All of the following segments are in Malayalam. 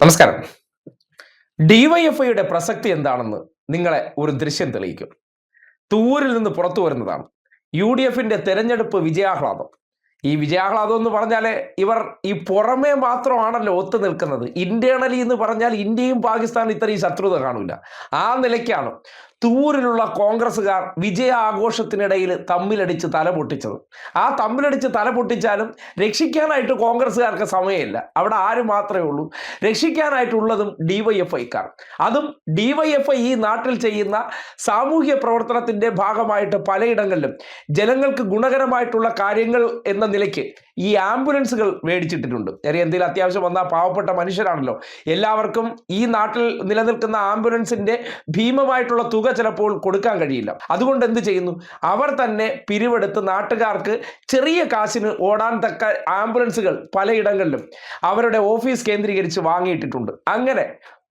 നമസ്കാരം. ഡിവൈഎഫ്ഐയുടെ പ്രസക്തി എന്താണെന്ന് നിങ്ങളെ ഒരു ദൃശ്യം തെളിയിക്കും. തൂരിൽ നിന്ന് പുറത്തു വരുന്നതാണ് UDFിന്റെ തെരഞ്ഞെടുപ്പ് വിജയാഹ്ലാദം. ഈ വിജയാഹ്ലാദം എന്ന് പറഞ്ഞാൽ ഇവർ ഈ പുറമേ മാത്രമാണല്ലോ ഒത്തു നിൽക്കുന്നത്. ഇന്റേണലി എന്ന് പറഞ്ഞാൽ ഇന്ത്യയും പാകിസ്ഥാനും ഇത്രയും ശത്രുത കാണൂല. ആ നിലയ്ക്കാണ് തൂരിലുള്ള കോൺഗ്രസ്സുകാർ വിജയാഘോഷത്തിനിടയിൽ തമ്മിലടിച്ച് തല പൊട്ടിച്ചത്. ആ തമ്മിലടിച്ച് തല പൊട്ടിച്ചാലും രക്ഷിക്കാനായിട്ട് കോൺഗ്രസ്സുകാർക്ക് സമയമില്ല. അവിടെ ആര് മാത്രമേ ഉള്ളൂ? രക്ഷിക്കാനായിട്ടുള്ളതും ഡിവൈഎഫ്ഐക്കാർ. അതും ഡിവൈഎഫ്ഐ ഈ നാട്ടിൽ ചെയ്യുന്ന സാമൂഹ്യ പ്രവർത്തനത്തിന്റെ ഭാഗമായിട്ട് പലയിടങ്ങളിലും ജനങ്ങൾക്ക് ഗുണകരമായിട്ടുള്ള കാര്യങ്ങൾ എന്ന നിലയ്ക്ക് ഈ ആംബുലൻസുകൾ മേടിച്ചിട്ടിട്ടുണ്ട്. എന്തെങ്കിലും അത്യാവശ്യം വന്നാൽ പാവപ്പെട്ട മനുഷ്യരാണല്ലോ, എല്ലാവർക്കും ഈ നാട്ടിൽ നിലനിൽക്കുന്ന ആംബുലൻസിന്റെ ഭീമമായിട്ടുള്ള തുക ചിലപ്പോൾ കൊടുക്കാൻ കഴിയില്ല. അതുകൊണ്ട് എന്ത് ചെയ്യുന്നു? അവർ തന്നെ പിരിവെടുത്ത് നാട്ടുകാർക്ക് ചെറിയ കാശിന് ഓടാൻ തക്ക ആംബുലൻസുകൾ പലയിടങ്ങളിലും അവരുടെ ഓഫീസ് കേന്ദ്രീകരിച്ച് വാങ്ങിയിട്ടിട്ടുണ്ട്. അങ്ങനെ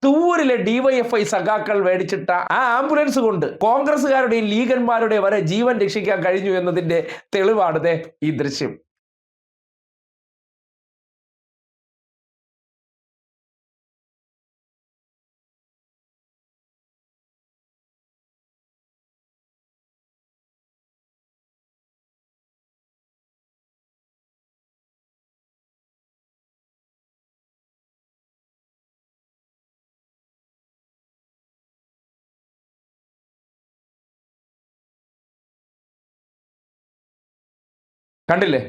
തൂരിലെ ഡിവൈഎഫ്ഐ സഖാക്കൾ മേടിച്ചിട്ട ആ ആംബുലൻസ് കൊണ്ട് കോൺഗ്രസ്സുകാരുടെയും ലീഗന്മാരുടെയും വരെ ജീവൻ രക്ഷിക്കാൻ കഴിഞ്ഞു എന്നതിന്റെ തെളിവാണ് ഈ ദൃശ്യം. കണ്ടില്ലേ?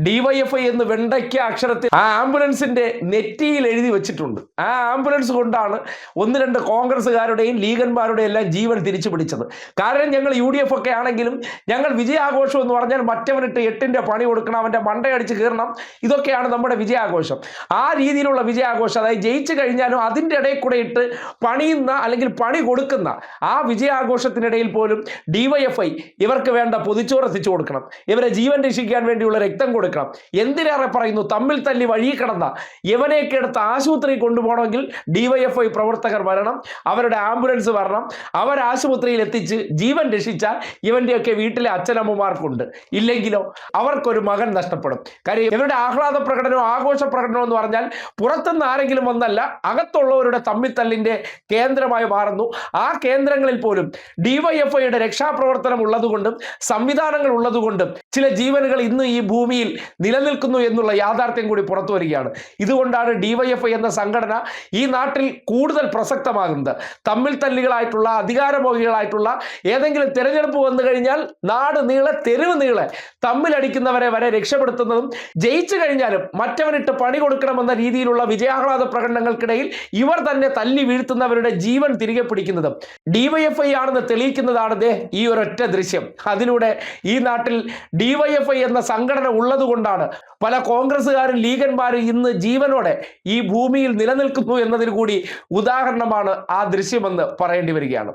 ഡിവൈഎഫ്ഐ എന്ന് വെണ്ടയ്ക്ക അക്ഷരത്തിൽ ആ ആംബുലൻസിന്റെ നെറ്റിയിൽ എഴുതി വെച്ചിട്ടുണ്ട്. ആ ആംബുലൻസ് കൊണ്ടാണ് ഒന്ന് രണ്ട് കോൺഗ്രസ്സുകാരുടെയും ലീഗന്മാരുടെയും എല്ലാം ജീവൻ തിരിച്ചു പിടിച്ചത്. കാരണം ഞങ്ങൾ UDF ഒക്കെ ആണെങ്കിലും ഞങ്ങൾ വിജയാഘോഷം എന്ന് പറഞ്ഞാൽ മറ്റവനിട്ട് 8ന്റെ പണി കൊടുക്കണം, അവന്റെ മണ്ടയടിച്ച് കീറണം, ഇതൊക്കെയാണ് നമ്മുടെ വിജയാഘോഷം. ആ രീതിയിലുള്ള വിജയാഘോഷം, അതായത് ജയിച്ചു കഴിഞ്ഞാലും അതിൻ്റെ ഇടയിൽ കൂടെ ഇട്ട് പണിയുന്ന അല്ലെങ്കിൽ പണി കൊടുക്കുന്ന ആ വിജയാഘോഷത്തിനിടയിൽ പോലും ഡിവൈഎഫ്ഐ ഇവർക്ക് വേണ്ട പൊതിച്ചോറ് എത്തിച്ചു കൊടുക്കണം, ഇവരെ ജീവൻ രക്ഷിക്കാൻ വേണ്ടിയുള്ള രക്തം കൊടുക്കണം. എന്തിനേറെ പറയുന്നു, തമ്മിൽ തല്ലി വഴി കിടന്ന ഇവനെയൊക്കെ എടുത്ത് ആശുപത്രി കൊണ്ടുപോകണമെങ്കിൽ ഡിവൈഎഫ്ഐ പ്രവർത്തകർ വരണം, അവരുടെ ആംബുലൻസ് വരണം, അവർ ആശുപത്രിയിൽ എത്തിച്ച് ജീവൻ രക്ഷിച്ചാൽ ഇവന്റെയൊക്കെ വീട്ടിലെ അച്ഛനമ്മമാർക്കുണ്ട്. ഇല്ലെങ്കിലോ അവർക്കൊരു മകൻ നഷ്ടപ്പെടും. കാര്യം ഇവരുടെ ആഹ്ലാദ പ്രകടനവും ആഘോഷ പ്രകടനവും എന്ന് പറഞ്ഞാൽ പുറത്തുനിന്ന് ആരെങ്കിലും വന്നല്ല, അകത്തുള്ളവരുടെ തമ്മിൽ തല്ലിന്റെ കേന്ദ്രമായി മാറുന്നു. ആ കേന്ദ്രങ്ങളിൽ പോലും ഡിവൈഎഫ്ഐയുടെ രക്ഷാപ്രവർത്തനം ഉള്ളതുകൊണ്ടും സംവിധാനങ്ങൾ ഉള്ളതുകൊണ്ടും ചില ജീവനുകൾ ഇന്ന് ഈ ഭൂമിയിൽ നിലനിൽക്കുന്നു എന്നുള്ള യാഥാർത്ഥ്യം കൂടി പുറത്തു വരികയാണ്. ഇതുകൊണ്ടാണ് ഡിവൈഎഫ്ഐ എന്ന സംഘടന ഈ നാട്ടിൽ കൂടുതൽ പ്രസക്തമാകുന്നത്. തമ്മിൽ തല്ലികളായിട്ടുള്ള അധികാരമോഹികളായിട്ടുള്ള ഏതെങ്കിലും തിരഞ്ഞെടുപ്പ് വന്നു കഴിഞ്ഞാൽ നാട് നീളെ തെരുവ് നീളെ തമ്മിലടിക്കുന്നവരെ വരെ രക്ഷപ്പെടുത്തുന്നതും ജയിച്ചു കഴിഞ്ഞാലും മറ്റവനിട്ട് പണി കൊടുക്കണമെന്ന രീതിയിലുള്ള വിജയാഹ്ലാദ പ്രകടനങ്ങൾക്കിടയിൽ ഇവർ തന്നെ തല്ലി വീഴ്ത്തുന്നവരുടെ ജീവൻ തിരികെ പിടിക്കുന്നതും ഡിവൈഎഫ്ഐ ആണെന്ന് തെളിയിക്കുന്നതാണ് ഈ ഒരൊറ്റ ദൃശ്യം. അതിലൂടെ ഈ നാട്ടിൽ ഡിവൈഎഫ്ഐ എന്ന സംഘടന ഉള്ളതുകൊണ്ടാണ് പല കോൺഗ്രസ്സുകാരും ലീഗന്മാരും ഇന്ന് ജീവനോടെ ഈ ഭൂമിയിൽ നിലനിൽക്കുന്നു എന്നതിന് കൂടി ഉദാഹരണമാണ് ആ ദൃശ്യമെന്ന് പറയേണ്ടി വരികയാണ്.